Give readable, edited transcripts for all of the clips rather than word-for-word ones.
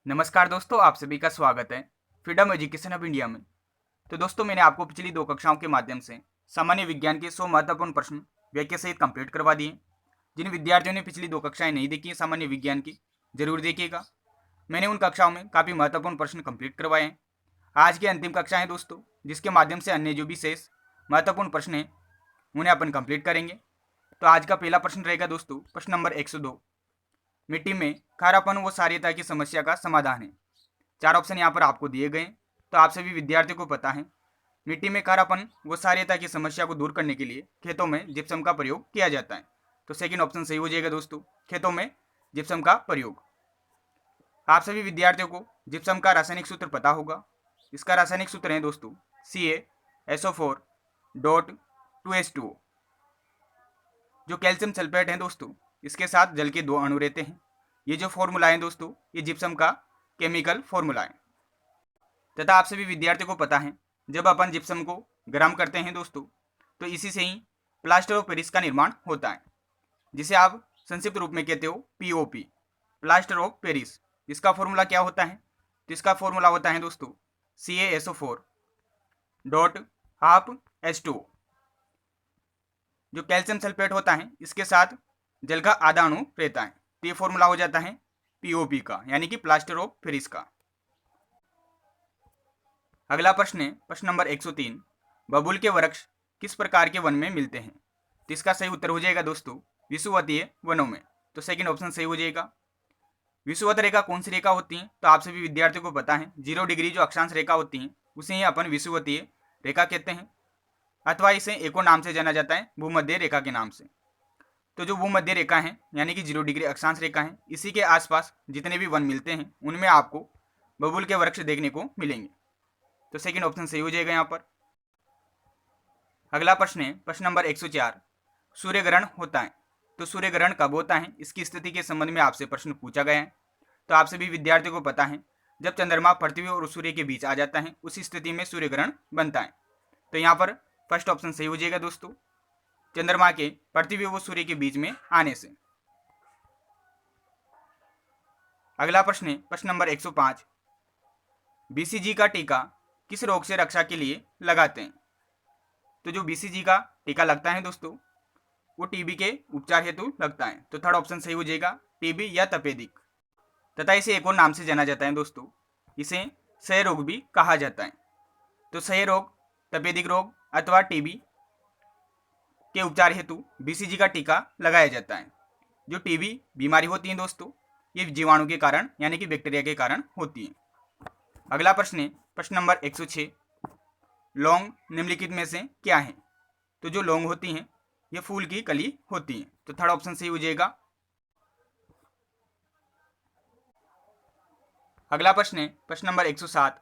नमस्कार दोस्तों, आप सभी का स्वागत है फ्रीडम एजुकेशन ऑफ इंडिया में। तो दोस्तों, मैंने आपको पिछली 2 कक्षाओं के माध्यम से सामान्य विज्ञान के 100 महत्वपूर्ण प्रश्न व्याख्या सहित कंप्लीट करवा दिए। जिन विद्यार्थियों ने पिछली 2 कक्षाएं नहीं देखी हैं सामान्य विज्ञान की, जरूर देखिएगा। मैंने उन कक्षाओं में काफ़ी महत्वपूर्ण प्रश्न कंप्लीट करवाए हैं। आज की अंतिम कक्षा है दोस्तों, जिसके माध्यम से अन्य जो भी शेष महत्वपूर्ण प्रश्न हैं उन्हें अपन कंप्लीट करेंगे। तो आज का पहला प्रश्न रहेगा दोस्तों, प्रश्न नंबर 102। मिट्टी में खारापन व क्षारीयता की समस्या का समाधान है। 4 ऑप्शन यहाँ पर आपको दिए गए हैं। तो आप सभी विद्यार्थियों को पता है, मिट्टी में खारापन व क्षारीयता की समस्या को दूर करने के लिए खेतों में जिप्सम का प्रयोग किया जाता है। तो सेकंड ऑप्शन सही हो जाएगा दोस्तों, खेतों में जिप्सम का प्रयोग। आप सभी विद्यार्थियों को जिप्सम का रासायनिक सूत्र पता होगा। इसका रासायनिक सूत्र है दोस्तों CaSO4.2H2O। जो कैल्शियम सल्फेट है दोस्तों, इसके साथ जल के 2 अणु रहते हैं। ये जो फॉर्मूला है दोस्तों, ये जिप्सम का केमिकल फॉर्मूला है। तथा आप सभी विद्यार्थियों को पता है, जब अपन जिप्सम को गर्म करते हैं दोस्तों, तो इसी से ही प्लास्टर ऑफ पेरिस का निर्माण होता है, जिसे आप संक्षिप्त रूप में कहते हो POP, प्लास्टर ऑफ पेरिस। इसका फॉर्मूला क्या होता है? तो इसका फॉर्मूला होता है दोस्तों CaSO4.2H2O। जो कैल्शियम सल्फेट होता है, इसके साथ जल का आधा अणु रहता है, तो ये फॉर्मूला हो जाता है POP का, यानी कि प्लास्टर ऑफ पेरिस का। अगला प्रश्न है प्रश्न नंबर 103। बबूल के वृक्ष किस प्रकार के वन में मिलते हैं? तो इसका सही उत्तर हो जाएगा दोस्तों विषुवतीय वनों में। तो सेकंड ऑप्शन सही हो जाएगा। विषुवत रेखा कौन सी रेखा होती है? तो आप सभी विद्यार्थियों को पता है, 0 डिग्री जो अक्षांश रेखा होती है उसे ही अपन विषुवतीय रेखा कहते हैं, अथवा इसे एक और नाम से जाना जाता है भूमध्य रेखा के नाम से। तो जो भूमध्य रेखा है यानी कि 0 डिग्री अक्षांश रेखा है, इसी के आसपास जितने भी वन मिलते हैं उनमें आपको बबूल के वृक्ष देखने को मिलेंगे। तो सेकंड ऑप्शन सही हो जाएगा यहाँ पर। अगला प्रश्न है प्रश्न नंबर 104। सूर्य ग्रहण होता है, तो सूर्य ग्रहण कब होता है, इसकी स्थिति के संबंध में आपसे प्रश्न पूछा गया है। तो आप सभी विद्यार्थियों को पता है, जब चंद्रमा पृथ्वी और सूर्य के बीच आ जाता है उस स्थिति में सूर्य ग्रहण बनता है। तो यहाँ पर फर्स्ट ऑप्शन सही हो जाएगा दोस्तों, चंद्रमा के पृथ्वी व सूर्य के बीच में आने से। अगला प्रश्न है प्रश्न नंबर 105। BCG का टीका किस रोग से रक्षा के लिए लगाते हैं? तो जो BCG का टीका लगता है दोस्तों, वो TB के उपचार हेतु लगता है। तो थर्ड ऑप्शन सही हो जाएगा, TB या तपेदिक। तथा इसे एक और नाम से जाना जाता है दोस्तों, इसे क्षय रोग भी कहा जाता है। तो क्षय रोग, तपेदिक रोग अथवा TB के उपचार हेतु BCG का टीका लगाया जाता है। जो TB बीमारी होती है दोस्तों, ये जीवाणु के कारण यानी कि बैक्टीरिया के कारण होती है। अगला प्रश्न है प्रश्न नंबर 106। लौंग निम्नलिखित में से क्या है? तो जो लौंग होती हैं ये फूल की कली होती हैं। तो थर्ड ऑप्शन सही हो जाएगा। अगला प्रश्न है प्रश्न नंबर 107।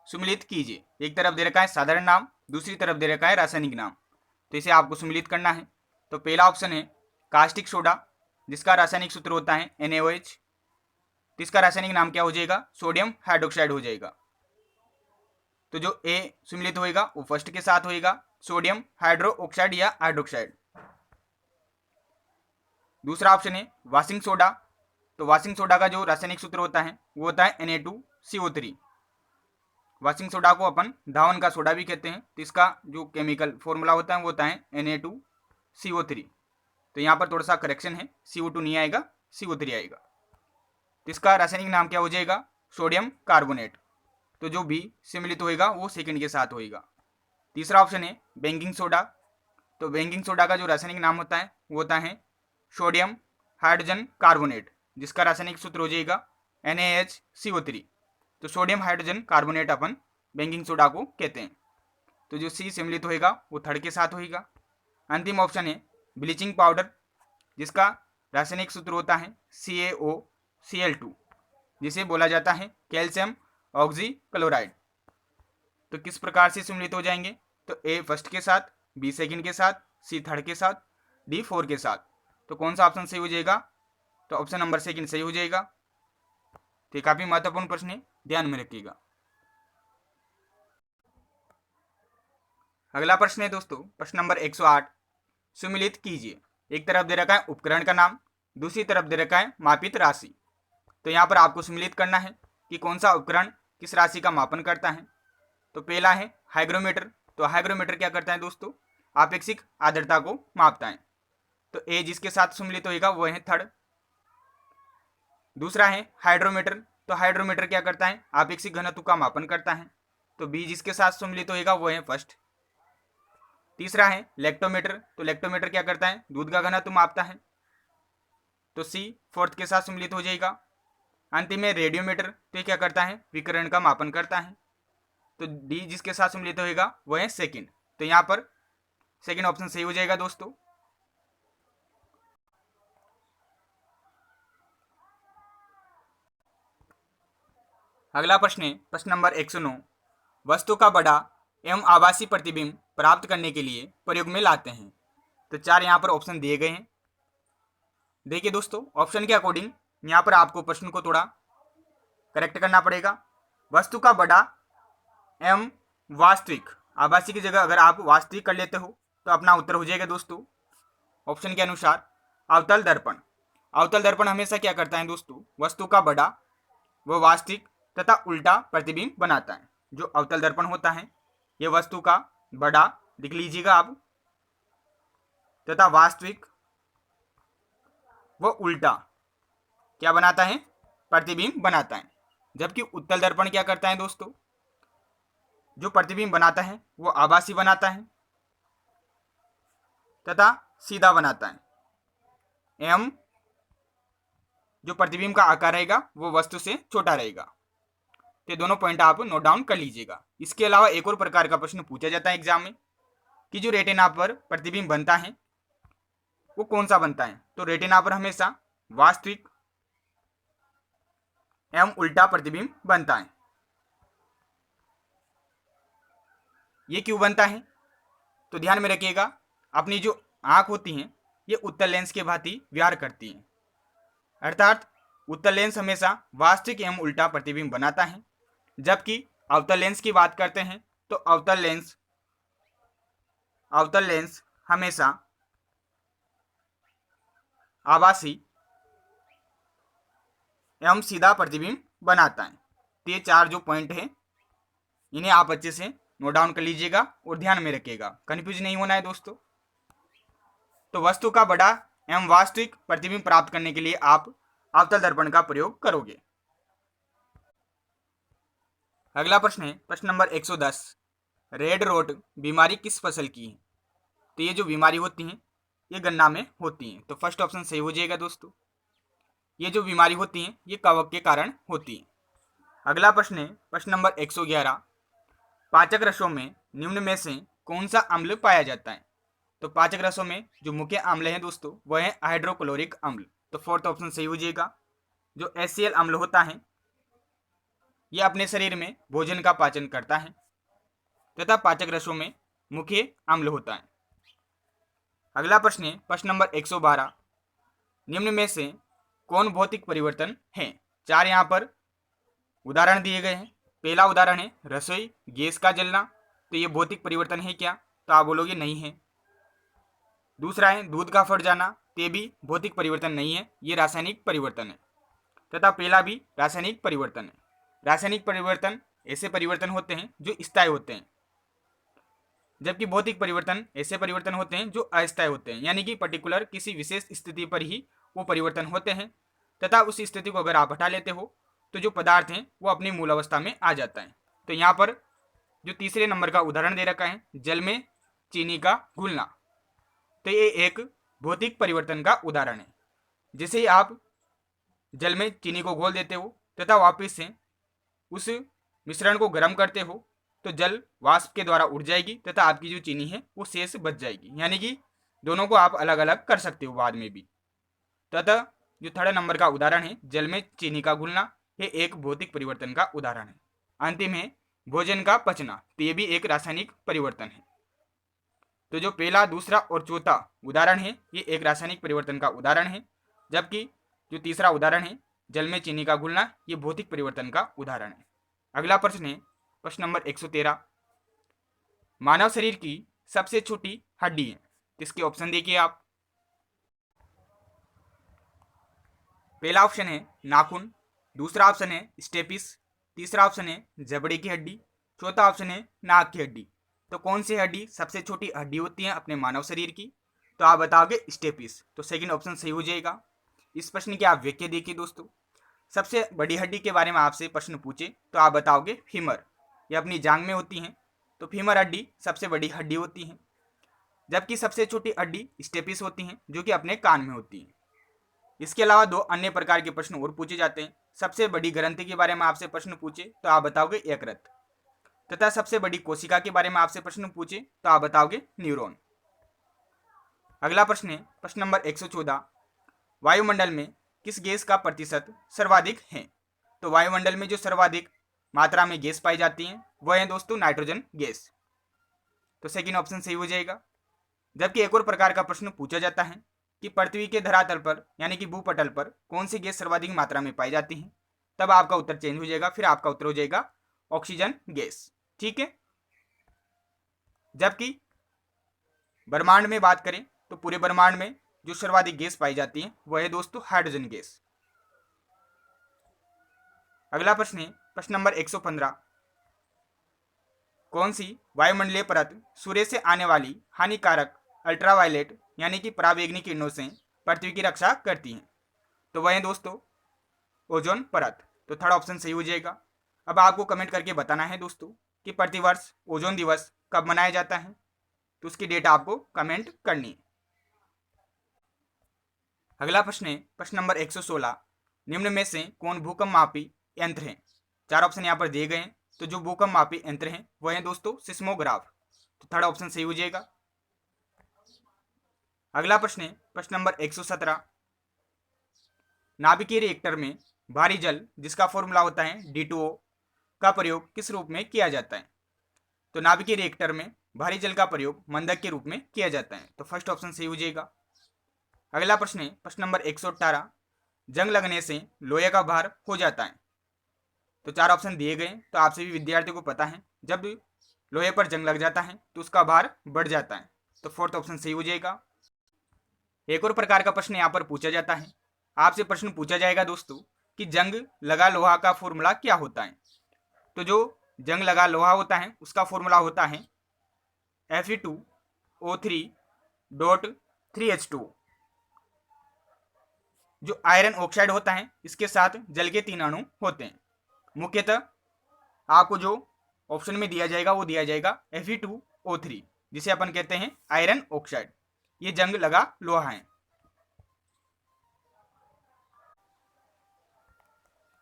सुमिलित कीजिए। एक तरफ दे रखा है साधारण नाम, दूसरी तरफ दे रखा है रासायनिक नाम। तो इसे आपको सुमिलित करना है। तो पहला ऑप्शन है कास्टिक सोडा, जिसका रासायनिक सूत्र होता है NaOH। तो इसका रासायनिक नाम क्या हो जाएगा? सोडियम हाइड्रोक्साइड हो जाएगा। तो जो A सुमिलित होएगा वो फर्स्ट के साथ होएगा, सोडियम हाइड्रोक्साइड या हाइड्रोक्साइड। दूसरा ऑप्शन है वाशिंग सोडा। तो वाशिंग सोडा का जो रासायनिक सूत्र होता है वो होता है Na2CO3। वाशिंग सोडा को अपन धावन का सोडा भी कहते हैं। तो इसका जो केमिकल फॉर्मूला होता है वो होता है Na2CO3। तो यहाँ पर थोड़ा सा करेक्शन है, CO2 नहीं आएगा, CO3 आएगा। तो इसका रासायनिक नाम क्या हो जाएगा? Sodium carbonate. तो जो B सम्मिलित होएगा वो सेकंड के साथ होएगा। तीसरा ऑप्शन है बेकिंग सोडा। तो बेकिंग सोडा का जो रासायनिक नाम होता है वो होता है सोडियम हाइड्रोजन कार्बोनेट, जिसका रासायनिक सूत्र हो जाएगा NaHCO3। तो सोडियम हाइड्रोजन कार्बोनेट अपन बेकिंग सोडा को कहते हैं। तो जो C सम्मिलित होएगा वो थर्ड के साथ होएगा। अंतिम ऑप्शन है ब्लीचिंग पाउडर, जिसका रासायनिक सूत्र होता है CaOCl2, जिसे बोला जाता है कैल्शियम ऑक्सीक्लोराइड। तो किस प्रकार से सम्मिलित हो जाएंगे? तो A फर्स्ट के साथ, B सेकंड के साथ, C थर्ड के साथ, D फोर्थ के साथ। तो कौन सा ऑप्शन सही हो जाएगा? तो ऑप्शन नंबर सेकंड सही हो जाएगा। तो काफी महत्वपूर्ण प्रश्न है, ध्यान में रखिएगा। अगला प्रश्न है दोस्तों प्रश्न नंबर 108। सुमिलित कीजिए। एक तरफ दे रखा है उपकरण का नाम, दूसरी तरफ दे रखा है मापित राशि। तो यहाँ पर आपको सुमिलित करना है। कि कौन सा उपकरण किस राशि का मापन करता है। तो पहला है हाइग्रोमीटर। तो हाइग्रोमीटर क्या करता है दोस्तों, आपेक्षिक आर्द्रता को मापता है। तो ए जिसके साथ सम्मिलित होगा वो है थर्ड। दूसरा है हाइड्रोमीटर। तो हाइड्रोमीटर क्या करता है, आपेक्षिक घनत्व का मापन करता है। तो बी जिसके साथ सम्मिलित होगा वो है फर्स्ट। तीसरा है लेक्टोमीटर। तो लेक्टोमीटर क्या करता है, दूध का घनत्व मापता है। तो सी फोर्थ के साथ सम्मिलित हो जाएगा। अंतिम में रेडियोमीटर। तो ये क्या करता है, विकिरण का मापन करता है। तो डी जिसके साथ सम्मिलित होगा वो है सेकंड। तो यहाँ पर सेकंड ऑप्शन सही हो जाएगा दोस्तों। अगला प्रश्न है प्रश्न नंबर 109। वस्तु का बड़ा एवं आभासी प्रतिबिंब प्राप्त करने के लिए प्रयोग में लाते हैं। तो 4 यहाँ पर ऑप्शन दिए गए हैं। देखिए दोस्तों, ऑप्शन के अकॉर्डिंग यहाँ पर आपको प्रश्न को थोड़ा करेक्ट करना पड़ेगा। वस्तु का बड़ा एवं वास्तविक, आभासी की जगह अगर आप वास्तविक कर लेते हो तो अपना उत्तर हो जाएगा दोस्तों ऑप्शन के अनुसार अवतल दर्पण। अवतल दर्पण हमेशा क्या करता है दोस्तों, वस्तु का बड़ा व वास्तविक तथा उल्टा प्रतिबिंब बनाता है। जो अवतल दर्पण होता है ये वस्तु का बड़ा लिख लीजिएगा आप, तथा वास्तविक वो उल्टा क्या बनाता है, प्रतिबिंब बनाता है। जबकि उत्तल दर्पण क्या करता है दोस्तों, जो प्रतिबिंब बनाता है वो आभासी बनाता है तथा सीधा बनाता है, एवं जो प्रतिबिंब का आकार रहेगा वो वस्तु से छोटा रहेगा। तो दोनों पॉइंट आप नोट डाउन कर लीजिएगा। इसके अलावा एक और प्रकार का प्रश्न पूछा जाता है एग्जाम में कि जो रेटिना पर प्रतिबिंब बनता है वो कौन सा बनता है। तो रेटिना पर हमेशा वास्तविक एवं उल्टा प्रतिबिंब बनता है। ये क्यों बनता है, तो ध्यान में रखिएगा, अपनी जो आंख होती हैं ये उत्तल लेंस के भांति व्यवहार करती हैं। अर्थात उत्तल लेंस हमेशा वास्तविक एवं उल्टा प्रतिबिंब बनाता है। जबकि अवतल लेंस की बात करते हैं तो अवतल लेंस हमेशा आभासी एवं सीधा प्रतिबिंब बनाता है। तो ये 4 जो पॉइंट है इन्हें आप अच्छे से नोट डाउन कर लीजिएगा और ध्यान में रखिएगा, कंफ्यूज नहीं होना है दोस्तों। तो वस्तु का बड़ा एवं वास्तविक प्रतिबिंब प्राप्त करने के लिए आप अवतल दर्पण का प्रयोग करोगे। अगला प्रश्न है प्रश्न नंबर 110। रेड रोट बीमारी किस फसल की है। तो ये जो बीमारी होती है ये गन्ना में होती है। तो फर्स्ट ऑप्शन सही हो जाएगा दोस्तों। ये जो बीमारी होती है ये कवक के कारण होती है। अगला प्रश्न है प्रश्न नंबर 111। पाचक रसों में निम्न में से कौन सा अम्ल पाया जाता है। तो पाचक रसों में जो मुख्य अम्ल है दोस्तों वह है हाइड्रोक्लोरिक अम्ल। तो फोर्थ ऑप्शन सही हो जाएगा। जो HCl अम्ल होता है यह अपने शरीर में भोजन का पाचन करता है तथा पाचक रसों में मुख्य अम्ल होता है। अगला प्रश्न है प्रश्न नंबर 112। निम्न में से कौन भौतिक परिवर्तन है। 4 यहाँ पर उदाहरण दिए गए हैं। पहला उदाहरण है रसोई गैस का जलना। तो ये भौतिक परिवर्तन है क्या, तो आप बोलोगे नहीं है। दूसरा है दूध का फट जाना। तो ये भी भौतिक परिवर्तन नहीं है, ये रासायनिक परिवर्तन है। तथा पहला भी रासायनिक परिवर्तन है। रासायनिक परिवर्तन ऐसे परिवर्तन होते हैं जो स्थायी होते हैं, जबकि भौतिक परिवर्तन ऐसे परिवर्तन होते हैं जो अस्थायी होते हैं, यानी कि पर्टिकुलर किसी विशेष स्थिति पर ही वो परिवर्तन होते हैं तथा उस स्थिति को अगर आप हटा लेते हो तो जो पदार्थ हैं वो अपनी मूल अवस्था में आ जाता है। तो यहाँ पर जो तीसरे नंबर का उदाहरण दे रखा है जल में चीनी का घुलना, तो ये एक भौतिक परिवर्तन का उदाहरण है। जैसे ही आप जल में चीनी को घोल देते हो तथा वापस से उस मिश्रण को गर्म करते हो तो जल वाष्प के द्वारा उड़ जाएगी तथा आपकी जो चीनी है वो शेष बच जाएगी, यानी कि दोनों को आप अलग अलग कर सकते हो बाद में भी। तथा जो थर्ड नंबर का उदाहरण है जल में चीनी का घुलना, ये एक भौतिक परिवर्तन का उदाहरण है। अंतिम है भोजन का पचना, तो ये भी एक रासायनिक परिवर्तन है। तो जो पहला, दूसरा और चौथा उदाहरण है ये एक रासायनिक परिवर्तन का उदाहरण है, जबकि जो तीसरा उदाहरण है जल में चीनी का घुलना ये भौतिक परिवर्तन का उदाहरण है। अगला प्रश्न है प्रश्न नंबर 113। मानव शरीर की सबसे छोटी हड्डी है। इसके ऑप्शन देखिए आप। पहला ऑप्शन है नाखून, दूसरा ऑप्शन है स्टेपिस, तीसरा ऑप्शन है जबड़े की हड्डी, चौथा ऑप्शन है नाक की हड्डी। तो कौन सी हड्डी सबसे छोटी हड्डी होती है अपने मानव शरीर की? तो आप बताओगे स्टेपिस। तो सेकंड ऑप्शन सही हो जाएगा। इस प्रश्न की आप व्याख्या देखिए दोस्तों। सबसे बड़ी हड्डी के बारे में आपसे प्रश्न पूछे तो आप बताओगे फीमर। ये अपनी जांग में होती हैं, तो फीमर हड्डी सबसे बड़ी हड्डी होती है। जबकि सबसे छोटी हड्डी स्टेपिस होती हैं, जो कि अपने कान में होती हैं। इसके अलावा दो अन्य प्रकार के प्रश्न और पूछे जाते हैं। सबसे बड़ी ग्रंथि के बारे में आपसे प्रश्न पूछे तो आप बताओगे यकृत, तथा सबसे बड़ी कोशिका के बारे में आपसे प्रश्न पूछे तो आप बताओगे न्यूरॉन। अगला प्रश्न है प्रश्न नंबर 114, वायुमंडल में किस गैस का प्रतिशत सर्वाधिक है? तो वायुमंडल में जो सर्वाधिक मात्रा में गैस पाई जाती है वह है दोस्तों नाइट्रोजन गैस। तो सेकंड ऑप्शन सही हो जाएगा। जबकि एक और प्रकार का प्रश्न पूछा जाता है कि पृथ्वी के धरातल पर यानी कि भूपटल पर कौन सी गैस सर्वाधिक मात्रा में पाई जाती है, तब आपका उत्तर चेंज हो जाएगा। फिर आपका उत्तर हो जाएगा ऑक्सीजन गैस। ठीक है। जबकि ब्रह्मांड में बात करें तो पूरे ब्रह्मांड में जो सर्वाधिक गैस पाई जाती है वह है दोस्तों हाइड्रोजन गैस। अगला प्रश्न है प्रश्न नंबर 115, कौन सी वायुमंडलीय परत सूर्य से आने वाली हानिकारक अल्ट्रावायलेट यानी कि पराबैंगनी किरणों से पृथ्वी की रक्षा करती है? तो वह है दोस्तों ओजोन परत। तो थर्ड ऑप्शन सही हो जाएगा। अब आपको कमेंट करके बताना है दोस्तों कि प्रतिवर्ष ओजोन दिवस कब मनाया जाता है, तो उसकी डेट आपको कमेंट करनी है। अगला प्रश्न है प्रश्न नंबर 116, निम्न में से कौन भूकंप मापी यंत्र है? चार ऑप्शन यहाँ पर दिए गए हैं। तो जो भूकंप मापी यंत्र हैं वह है दोस्तों सिस्मोग्राफ। तो थर्ड ऑप्शन सही हो जाएगा। अगला प्रश्न है प्रश्न नंबर 117, नाभिकीय रिएक्टर में भारी जल जिसका फॉर्मूला होता है D2O का प्रयोग किस रूप में किया जाता है? तो नाभिकीय रिएक्टर में भारी जल का प्रयोग मंदक के रूप में किया जाता है। तो फर्स्ट ऑप्शन सही हो जाएगा। अगला प्रश्न है प्रश्न नंबर 118, जंग लगने से लोहे का भार हो जाता है। तो चार ऑप्शन दिए गए। तो आप सभी विद्यार्थियों को पता है जब लोहे पर जंग लग जाता है तो उसका भार बढ़ जाता है। तो फोर्थ ऑप्शन सही हो जाएगा। एक और प्रकार का प्रश्न यहाँ पर पूछा जाता है। आपसे प्रश्न पूछा जाएगा दोस्तों कि जंग लगा लोहा का फॉर्मूला क्या होता है? तो जो जंग लगा लोहा होता है उसका फॉर्मूला होता है Fe2O3.3H2। जो आयरन ऑक्साइड होता है इसके साथ जल के 3 अणु होते हैं। मुख्यतः आपको जो ऑप्शन में दिया जाएगा वो दिया जाएगा Fe2O3, जिसे अपन कहते हैं आयरन ऑक्साइड। ये जंग लगा लोहा है।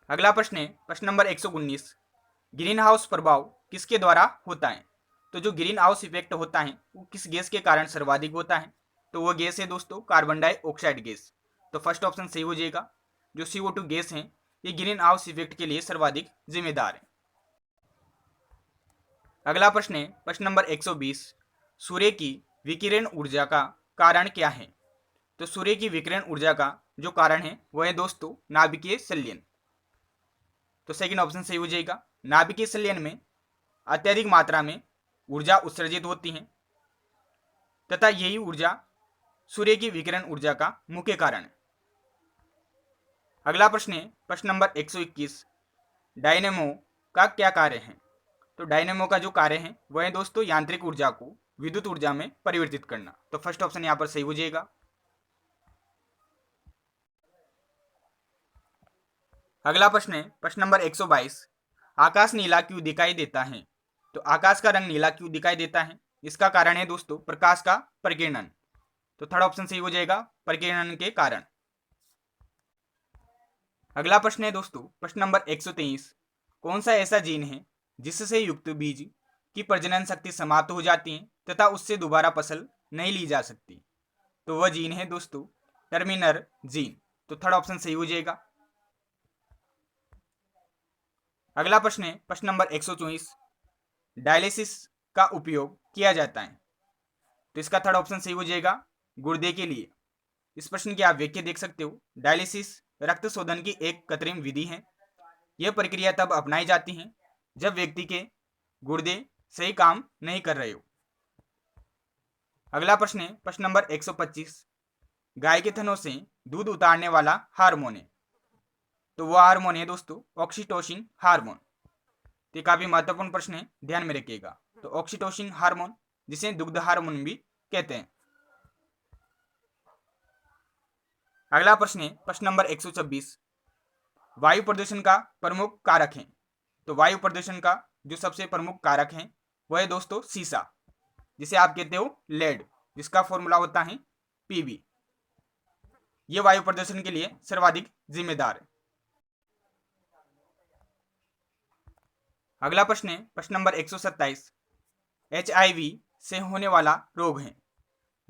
अगला प्रश्न है प्रश्न नंबर 119, ग्रीन हाउस प्रभाव किसके द्वारा होता है? तो जो ग्रीन हाउस इफेक्ट होता है वो किस गैस के कारण सर्वाधिक होता है? तो वो गैस है दोस्तों कार्बन डाइऑक्साइड गैस। तो फर्स्ट ऑप्शन सही हो जाएगा। जो CO2 गैस है ये ग्रीन हाउस इफेक्ट के लिए सर्वाधिक जिम्मेदार है। अगला प्रश्न है प्रश्न नंबर 120, सूर्य की विकिरण ऊर्जा का कारण क्या है? तो सूर्य की विकिरण ऊर्जा का जो कारण है वह है दोस्तों नाभिकीय संलयन। तो सेकंड ऑप्शन सही हो जाएगा। नाभिकीय संलयन में अत्यधिक मात्रा में ऊर्जा उत्सर्जित होती है तथा यही ऊर्जा सूर्य की विकिरण ऊर्जा का मुख्य कारण है। अगला प्रश्न है प्रश्न नंबर 121, डायनेमो का क्या कार्य है? तो डायनेमो का जो कार्य है वह है दोस्तों यांत्रिक ऊर्जा को विद्युत ऊर्जा में परिवर्तित करना। तो फर्स्ट ऑप्शन यहाँ पर सही हो जाएगा। अगला प्रश्न है प्रश्न नंबर 122, आकाश नीला क्यों दिखाई देता है? तो आकाश का रंग नीला क्यों दिखाई देता है? इसका कारण है दोस्तों प्रकाश का प्रकीर्णन। तो थर्ड ऑप्शन सही हो जाएगा, प्रकीर्णन के कारण। अगला प्रश्न है दोस्तों प्रश्न नंबर 123, कौन सा ऐसा जीन है जिससे युक्त बीज की प्रजनन शक्ति समाप्त हो जाती है तथा उससे दोबारा फसल नहीं ली जा सकती? तो वह जीन है दोस्तों टर्मिनर जीन। तो थर्ड ऑप्शन सही हो जाएगा। अगला प्रश्न है प्रश्न नंबर 124, डायलिसिस का उपयोग किया जाता है। तो इसका थर्ड ऑप्शन सही हो जाएगा, गुर्दे के लिए। इस प्रश्न की आप व्याख्या देख सकते हो। डायलिसिस रक्त शोधन की एक कृत्रिम विधि है। यह प्रक्रिया तब अपनाई जाती है जब व्यक्ति के गुर्दे सही काम नहीं कर रहे हो। अगला प्रश्न है प्रश्न नंबर 125, गाय के थनों से दूध उतारने वाला हार्मोन है। तो वो हार्मोन है दोस्तों ऑक्सीटोसिन हार्मोन। तो काफी महत्वपूर्ण प्रश्न है, ध्यान में रखिएगा। तो ऑक्सीटोसिन हार्मोन जिसे दुग्ध हार्मोन भी कहते हैं। अगला प्रश्न है प्रश्न नंबर 126, वायु प्रदूषण का प्रमुख कारक है। तो वायु प्रदूषण का जो सबसे प्रमुख कारक है वह है दोस्तों सीसा, जिसे आप कहते हो लेड, जिसका फॉर्मूला होता है पीबी। ये वायु प्रदूषण के लिए सर्वाधिक जिम्मेदार है। अगला प्रश्न है प्रश्न नंबर 127, HIV से होने वाला रोग है।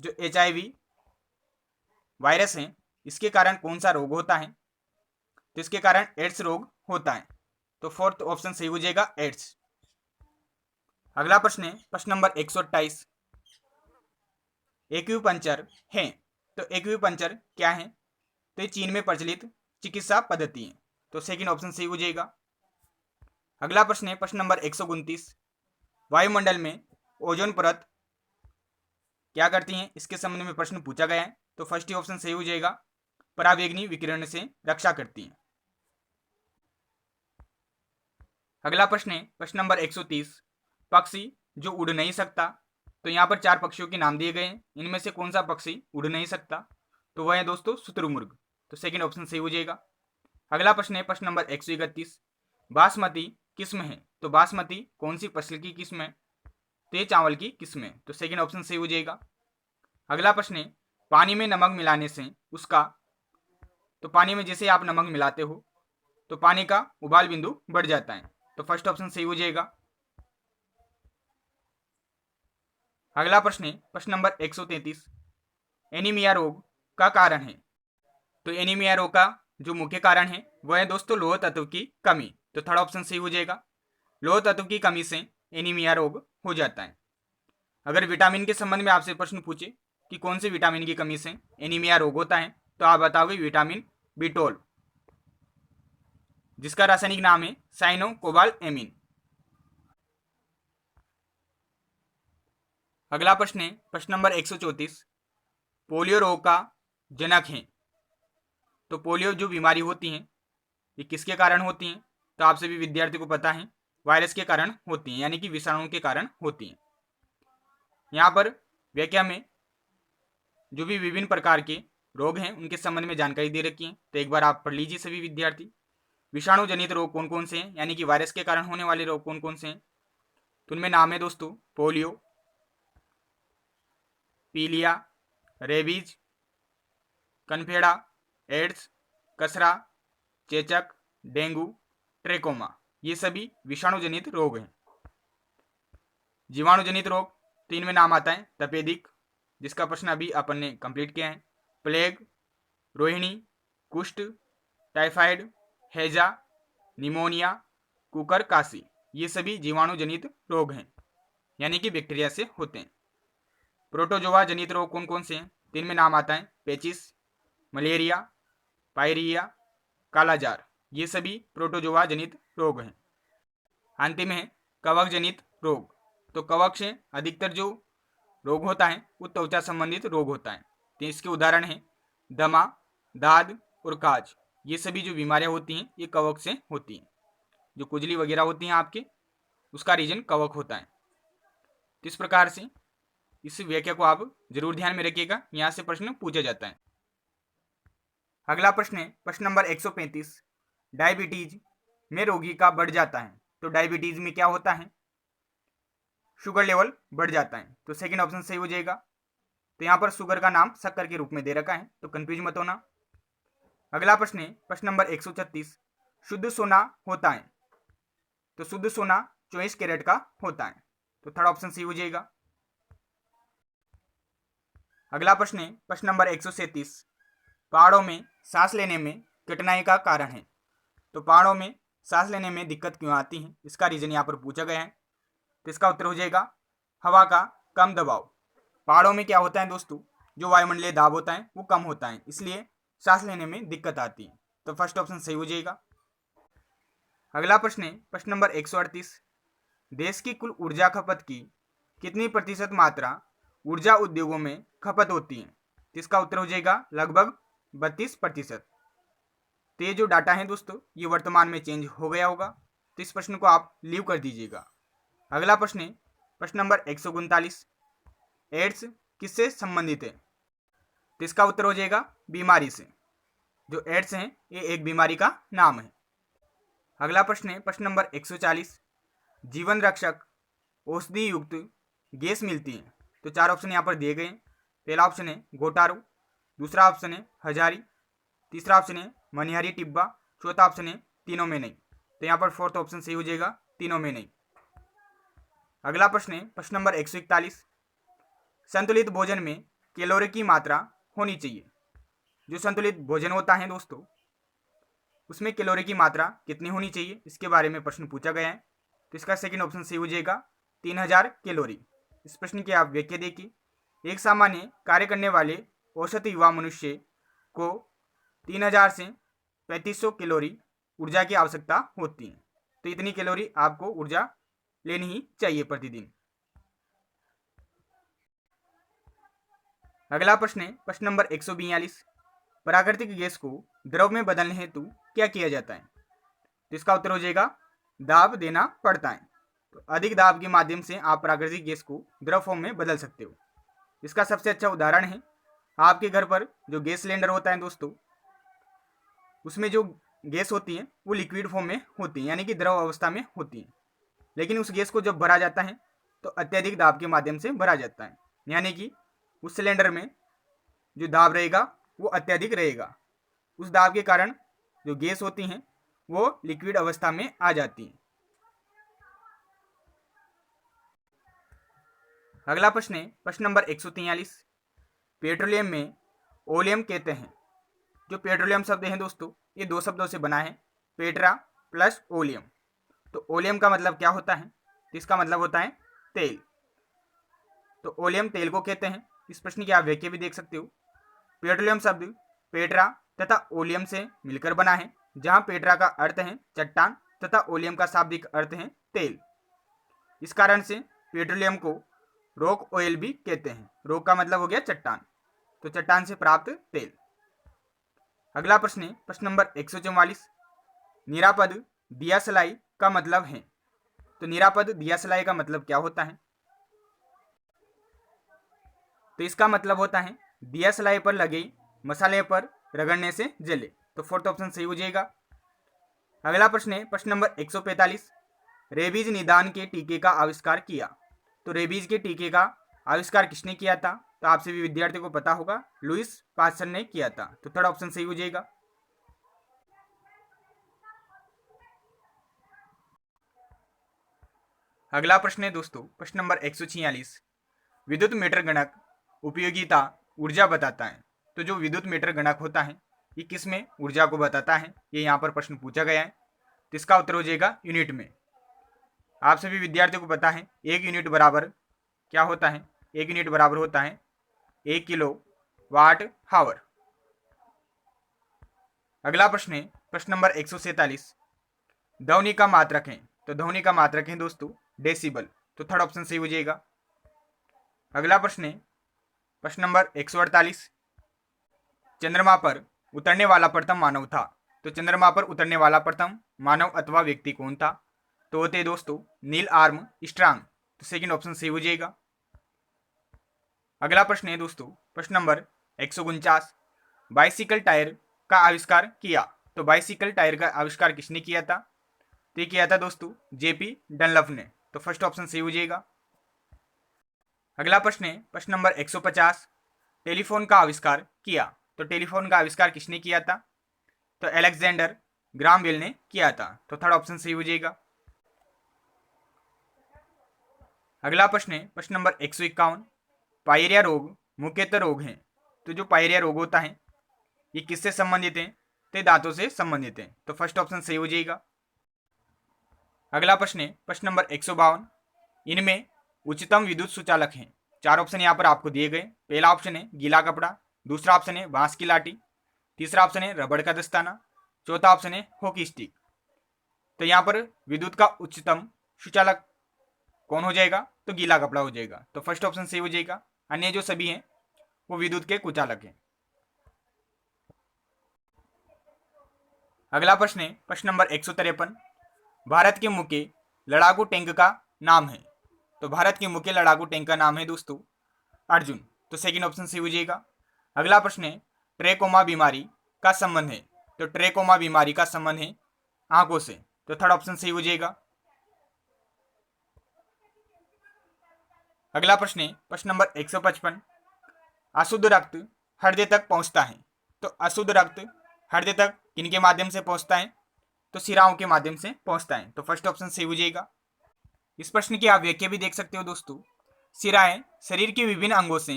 जो HIV वायरस है इसके कारण कौन सा रोग होता है? तो इसके कारण एड्स रोग होता है। तो फोर्थ ऑप्शन सही हो जाएगा एड्स। अगला प्रश्न है प्रश्न नंबर 128, एक्यूपंक्चर है। तो एक्यूपंक्चर क्या है? तो ये चीन में प्रचलित चिकित्सा पद्धति है। तो सेकंड ऑप्शन सही हो जाएगा। अगला प्रश्न है प्रश्न नंबर 129, वायुमंडल में ओजोन परत क्या करती है? इसके संबंध में प्रश्न पूछा गया है। तो फर्स्ट ऑप्शन सही हो जाएगा, पराबैंगनी विकिरण से रक्षा करती है। अगला प्रश्न है प्रश्न नंबर 130, पक्षी जो उड़ नहीं सकता। तो यहाँ पर 4 पक्षियों के नाम दिए गए हैं, इनमें से कौन सा पक्षी उड़ नहीं सकता? तो वह है दोस्तों शुतुरमुर्ग। तो सेकंड ऑप्शन सही हो जाएगा। अगला प्रश्न है प्रश्न नंबर 131, बासमती किस्म है। तो बासमती कौन सी फसल की किस्म है? तो ये चावल की किस्म है। तो सेकंड ऑप्शन सही हो जाएगा। अगला प्रश्न है पानी में नमक मिलाने से उसका, तो पानी में जैसे आप नमक मिलाते हो तो पानी का उबाल बिंदु बढ़ जाता है। तो फर्स्ट ऑप्शन सही हो जाएगा। अगला प्रश्न है प्रश्न नंबर 133, एनीमिया रोग का कारण है। तो एनीमिया रोग का जो मुख्य कारण है वह है दोस्तों लोह तत्व की कमी। तो थर्ड ऑप्शन सही हो जाएगा। लोह तत्व की कमी से एनीमिया रोग हो जाता है। अगर विटामिन के संबंध में आपसे प्रश्न पूछे कि कौन से विटामिन की कमी से एनीमिया रोग होता है, तो आप बताओगे विटामिन B12, जिसका रासायनिक नाम है साइनो कोबाल्ट एमीन। अगला प्रश्न है प्रश्न नंबर 134, पोलियो रोग का जनक है। तो पोलियो जो बीमारी होती है ये किसके कारण होती है? तो आप सभी विद्यार्थी को पता है वायरस के कारण होती है, यानी कि विषाणु के कारण होती है। यहाँ पर व्याख्या में जो भी विभिन्न प्रकार के रोग हैं उनके संबंध में जानकारी दे रखी है, तो एक बार आप पढ़ लीजिए सभी विद्यार्थी। विषाणु जनित रोग कौन कौन से हैं, यानी कि वायरस के कारण होने वाले रोग कौन कौन से हैं? तो उनमें नाम है दोस्तों पोलियो, पीलिया, रेबीज, कनफेड़ा, एड्स, कसरा, चेचक, डेंगू, ट्रेकोमा। ये सभी विषाणु जनित रोग हैं। जीवाणु जनित रोग, तो इनमें नाम आता है तपेदिक, जिसका प्रश्न अभी अपन ने कंप्लीट किया है, प्लेग, रोहिणी, कुष्ठ, टाइफाइड, हैजा, निमोनिया, कुकर कासी। ये सभी जीवाणु जनित रोग हैं, यानी कि बैक्टीरिया से होते हैं। प्रोटोजोआ जनित रोग कौन कौन से हैं? तो इनमें नाम आता है पेचिस, मलेरिया, पायरिया, कालाजार। ये सभी प्रोटोजोआ जनित रोग हैं। अंतिम है कवक जनित रोग। तो कवक से अधिकतर जो रोग होता है वो त्वचा संबंधित रोग होता है। तो इसके उदाहरण हैं दमा, दाद और काज। ये सभी जो बीमारियां होती हैं ये कवक से होती हैं। जो खुजली वगैरह होती हैं आपके, उसका रीजन कवक होता है। तो इस प्रकार से इस व्याख्या को आप जरूर ध्यान में रखिएगा, यहाँ से प्रश्न पूछा जाता है। अगला प्रश्न है प्रश्न नंबर 135, डायबिटीज में रोगी का बढ़ जाता है। तो डायबिटीज में क्या होता है? शुगर लेवल बढ़ जाता है। तो सेकंड ऑप्शन सही हो जाएगा। तो यहाँ पर शुगर का नाम शक्कर के रूप में दे रखा है, तो कंफ्यूज मत होना। अगला प्रश्न है प्रश्न नंबर 136, शुद्ध सोना होता है। तो शुद्ध सोना 24 कैरेट का होता है। तो थर्ड ऑप्शन सही हो जाएगा। अगला प्रश्न है प्रश्न नंबर 137, पहाड़ों में सांस लेने में कठिनाई का कारण है। तो पहाड़ों में सांस लेने में दिक्कत क्यों आती है, इसका रीजन यहाँ पर पूछा गया है। तो इसका उत्तर हो जाएगा हवा का कम दबाव। पहाड़ों में क्या होता है दोस्तों, जो वायुमंडलीय दाब होता है वो कम होता है, इसलिए सांस लेने में दिक्कत आती है। तो फर्स्ट ऑप्शन सही हो जाएगा। अगला प्रश्न है प्रश्न नंबर 138, देश की कुल ऊर्जा खपत की कितनी प्रतिशत मात्रा ऊर्जा उद्योगों में खपत होती है? तो इसका उत्तर हो जाएगा लगभग 32%। तो ये जो डाटा है दोस्तों ये वर्तमान में चेंज हो गया होगा, तो इस प्रश्न को आप लीव कर दीजिएगा। अगला प्रश्न है प्रश्न नंबर 139, एड्स किससे संबंधित है? तो इसका उत्तर हो जाएगा बीमारी से। जो एड्स हैं ये एक बीमारी का नाम है। अगला प्रश्न है प्रश्न नंबर 140, जीवन रक्षक औषधि युक्त गैस मिलती है? तो 4 ऑप्शन यहाँ पर दिए गए हैं। पहला ऑप्शन है गोटारू, दूसरा ऑप्शन है हजारी, तीसरा ऑप्शन है मनिहारी टिब्बा, चौथा ऑप्शन है तीनों में नहीं। तो यहाँ पर फोर्थ ऑप्शन सही हो जाएगा, तीनों में नहीं। अगला प्रश्न है प्रश्न नंबर 141, संतुलित भोजन में कैलोरी की मात्रा होनी चाहिए? जो संतुलित भोजन होता है दोस्तों उसमें कैलोरी की मात्रा कितनी होनी चाहिए, इसके बारे में प्रश्न पूछा गया है। तो इसका सेकंड ऑप्शन सही हो जाएगा 3000 कैलोरी। इस प्रश्न की आप व्याख्या देखिए, एक सामान्य कार्य करने वाले औसत युवा मनुष्य को 3000 से 3500 कैलोरी ऊर्जा की आवश्यकता होती है। तो इतनी कैलोरी आपको ऊर्जा लेनी ही चाहिए प्रतिदिन। अगला प्रश्न है प्रश्न नंबर 142, प्राकृतिक गैस को द्रव में बदलने हेतु क्या किया जाता है? तो इसका उत्तर हो जाएगा दाब देना पड़ता है। तो अधिक दाब के माध्यम से आप प्राकृतिक गैस को द्रव फॉर्म में बदल सकते हो। इसका सबसे अच्छा उदाहरण है आपके घर पर जो गैस सिलेंडर होता है दोस्तों, उसमें जो गैस होती है वो लिक्विड फॉर्म में होती है, यानी कि द्रव अवस्था में होती है। लेकिन उस गैस को जब भरा जाता है तो अत्यधिक दाब के माध्यम से भरा जाता है, यानी कि उस सिलेंडर में जो दाब रहेगा वो अत्यधिक रहेगा। उस दाब के कारण जो गैस होती हैं वो लिक्विड अवस्था में आ जाती हैं। अगला प्रश्न है प्रश्न नंबर 143, पेट्रोलियम में ओलियम कहते हैं? जो पेट्रोलियम शब्द है दोस्तों ये दो शब्दों से बना है, पेट्रा प्लस ओलियम। तो ओलियम का मतलब क्या होता है? तो इसका मतलब होता है तेल। तो ओलियम तेल को कहते हैं। इस प्रश्न की आप व्याख्या भी देख सकते हो। पेट्रोलियम शब्द पेट्रा तथा ओलियम से मिलकर बना है, जहां पेट्रा का अर्थ है चट्टान तथा ओलियम का शाब्दिक अर्थ है तेल। इस कारण से पेट्रोलियम को रॉक ऑयल भी कहते हैं। रॉक का मतलब हो गया चट्टान, तो चट्टान से प्राप्त तेल। अगला प्रश्न है प्रश्न नंबर 144, निरापद दिया सलाई का मतलब है? तो निरापद दिया सलाई का मतलब क्या होता है? तो इसका मतलब होता है दिया सलाई पर लगे मसाले पर रगड़ने से जले। तो फोर्थ ऑप्शन सही हो जाएगा। अगला प्रश्न है प्रश्न नंबर 145, रेबीज निदान के टीके का आविष्कार किया? तो रेबीज के टीके का आविष्कार किसने किया था? तो आप सभी विद्यार्थियों को पता होगा, लुइस पास्चर ने किया था। तो थर्ड ऑप्शन सही हो जाएगा। अगला प्रश्न है दोस्तों प्रश्न नंबर 146, विद्युत मीटर गणक उपयोगिता ऊर्जा बताता है? तो जो विद्युत मीटर गणक होता है ये किस में ऊर्जा को बताता है, ये यहाँ पर प्रश्न पूछा गया है। तो इसका उत्तर हो जाएगा यूनिट में। आप सभी विद्यार्थियों को पता है 1 यूनिट बराबर क्या होता है? 1 यूनिट बराबर होता है 1 किलो वाट हावर। अगला प्रश्न है प्रश्न नंबर 147, ध्वनि का मात्रक है? तो ध्वनि का मात्रक है दोस्तों डेसिबल। तो थर्ड ऑप्शन सही हो जाएगा। अगला प्रश्न है प्रश्न नंबर 148, चंद्रमा पर उतरने वाला प्रथम मानव था? तो चंद्रमा पर उतरने वाला प्रथम मानव अथवा व्यक्ति कौन था? तो होते दोस्तों नील आर्म स्ट्रांग। तो सेकंड ऑप्शन सही हो जाएगा। अगला प्रश्न है दोस्तों प्रश्न नंबर 149, बाइसिकल टायर का आविष्कार किया? तो बाइसिकल टायर का आविष्कार किसने किया था? तो ये किया था दोस्तों जेपी डनलप ने। तो फर्स्ट ऑप्शन सही हो जाएगा। अगला प्रश्न है प्रश्न नंबर 150, टेलीफोन का आविष्कार किया? तो टेलीफोन का आविष्कार किसने किया था? तो अलेक्जेंडर ग्राम बेल ने किया था। तो थर्ड ऑप्शन सही हो जाएगा। अगला प्रश्न है प्रश्न नंबर 151, पायरिया रोग मुख्यतः रोग हैं? तो जो पायरिया रोग होता है ये किससे संबंधित है? तो दांतों से संबंधित है। तो फर्स्ट ऑप्शन सही हो जाएगा। अगला प्रश्न है प्रश्न नंबर 152, इनमें उच्चतम विद्युत सुचालक हैं? 4 ऑप्शन यहाँ पर आपको दिए गए। पहला ऑप्शन है गीला कपड़ा, दूसरा ऑप्शन है बांस की लाठी, तीसरा ऑप्शन है रबड़ का दस्ताना, चौथा ऑप्शन है हॉकी स्टिक। तो यहाँ पर विद्युत का उच्चतम सुचालक कौन हो जाएगा? तो गीला कपड़ा हो जाएगा। तो फर्स्ट ऑप्शन सही हो जाएगा। अन्य जो सभी हैं वो विद्युत के कुचालक हैं। अगला प्रश्न है प्रश्न नंबर 153, भारत के मुख्य लड़ाकू टैंक का नाम है। तो भारत के मुख्य लड़ाकू टैंक का नाम है दोस्तों अर्जुन। तो सेकंड ऑप्शन सही हो जाएगा। अगला प्रश्न है ट्रेकोमा बीमारी का संबंध है। तो ट्रेकोमा बीमारी का संबंध है आंखों से। तो थर्ड ऑप्शन सही हो जाएगा। अगला प्रश्न है प्रश्न नंबर 155, अशुद्ध रक्त हृदय तक पहुंचता है। तो अशुद्ध रक्त हृदय तक किनके माध्यम से पहुंचता है? तो शिराओं के माध्यम से पहुंचता है। तो फर्स्ट ऑप्शन सही हो जाएगा। इस प्रश्न की आप व्याख्या भी देख सकते हो दोस्तों। शिराएं शरीर के विभिन्न अंगों से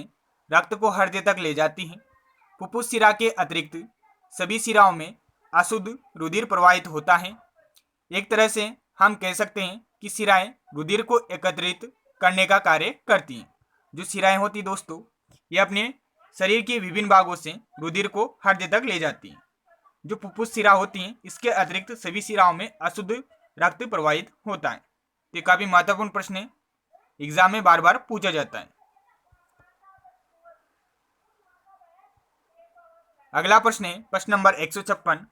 रक्त को हृदय तक ले जाती हैं। फुफ्फुस शिरा के अतिरिक्त सभी शिराओं में अशुद्ध रुधिर प्रवाहित होता है। एक तरह से हम कह सकते हैं कि शिराएं रुधिर को एकत्रित करने का कार्य करती हैं। जो शिराएं होती दोस्तों ये अपने शरीर के विभिन्न भागों से रुधिर को हृदय तक ले जाती हैं। जो फुफ्फुस शिरा होती हैं इसके अतिरिक्त सभी शिराओं में अशुद्ध रक्त प्रवाहित होता है। ये काफी महत्वपूर्ण प्रश्न है, एग्जाम में बार बार पूछा जाता है। अगला प्रश्न है प्रश्न नंबर 156,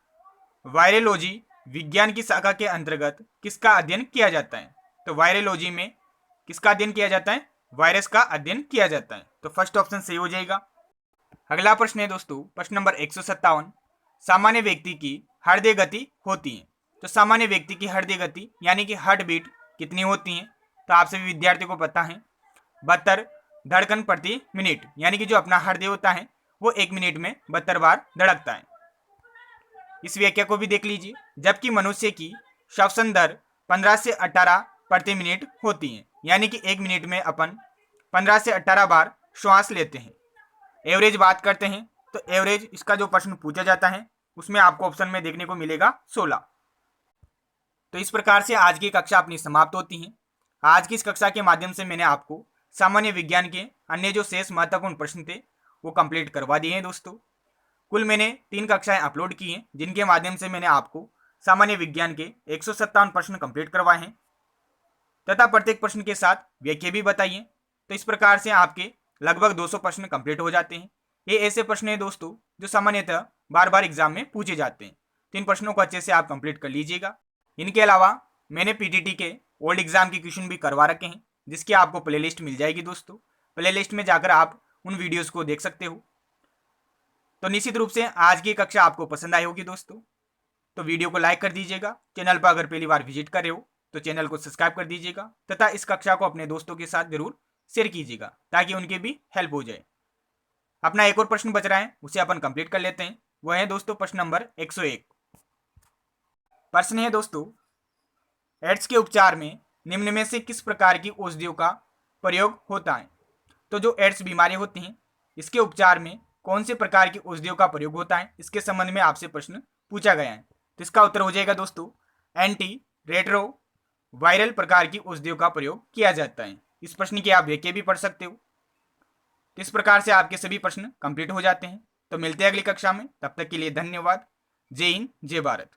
वायरोलॉजी विज्ञान की शाखा के अंतर्गत किसका अध्ययन किया जाता है? तो वायरोलॉजी में किसका अध्ययन किया जाता है? वायरस का अध्ययन किया जाता है। तो फर्स्ट ऑप्शन सही हो जाएगा। अगला प्रश्न है दोस्तों प्रश्न नंबर 157, सामान्य व्यक्ति की हृदय गति होती है। तो सामान्य व्यक्ति की हृदय गति यानी कि हार्ट बीट कितनी होती है? तो आप सभी विद्यार्थियों को पता है 72 धड़कन प्रति मिनट, यानी कि जो अपना हृदय होता है वो 1 मिनट में 72 बार धड़कता है। इस व्याख्या को भी देख लीजिए। जबकि मनुष्य की श्वसन दर 15 से 18 प्रति मिनट होती है, यानी कि 1 मिनट में अपन 15 से 18 बार श्वास लेते हैं। एवरेज बात करते हैं तो एवरेज इसका जो प्रश्न पूछा जाता है उसमें आपको ऑप्शन में देखने को मिलेगा 16। तो इस प्रकार से आज की कक्षा अपनी समाप्त होती है। आज की इस कक्षा के माध्यम से मैंने आपको सामान्य विज्ञान के अन्य जो शेष महत्वपूर्ण प्रश्न थे वो कंप्लीट करवा दिए हैं दोस्तों। कुल मैंने 3 कक्षाएं अपलोड की हैं जिनके माध्यम से मैंने आपको सामान्य विज्ञान के 157 प्रश्न कंप्लीट करवाए हैं तथा प्रत्येक प्रश्न के साथ व्याख्या भी बताइए। तो इस प्रकार से आपके लगभग 200 प्रश्न कंप्लीट हो जाते हैं। ये ऐसे प्रश्न हैं दोस्तों जो सामान्यतः बार बार एग्जाम में पूछे जाते हैं। 3 प्रश्नों को अच्छे से आप कंप्लीट कर लीजिएगा। इनके अलावा मैंने पीटीटी के ओल्ड एग्जाम की क्वेश्चन भी करवा रखे हैं जिसकी आपको प्लेलिस्ट मिल जाएगी दोस्तों। प्लेलिस्ट में जाकर आप उन वीडियोस को देख सकते हो। तो निश्चित रूप से आज की कक्षा आपको पसंद आई होगी दोस्तों। तो वीडियो को लाइक कर दीजिएगा। चैनल पर अगर पहली बार विजिट कर रहे हो तो चैनल को सब्सक्राइब कर दीजिएगा तथा इस कक्षा को अपने दोस्तों के साथ जरूर शेयर कीजिएगा ताकि उनके भी हेल्प हो जाए। अपना एक और प्रश्न बच रहा है उसे अपन कंप्लीट कर लेते हैं। वह है दोस्तों प्रश्न नंबर 101। प्रश्न है दोस्तों, एड्स के उपचार में निम्न में से किस प्रकार की औषधियों का प्रयोग होता है? तो जो एड्स बीमारी होती हैं इसके उपचार में कौन से प्रकार की औषधियों का प्रयोग होता है, इसके संबंध में आपसे प्रश्न पूछा गया है। तो इसका उत्तर हो जाएगा दोस्तों एंटी रेट्रो वायरल प्रकार की औषधियों का प्रयोग किया जाता है। इस प्रश्न की आप व्याख्या भी पढ़ सकते हो। तो इस प्रकार से आपके सभी प्रश्न कंप्लीट हो जाते हैं। तो मिलते हैं अगली कक्षा में, तब तक के लिए धन्यवाद। जय हिंद, जय भारत।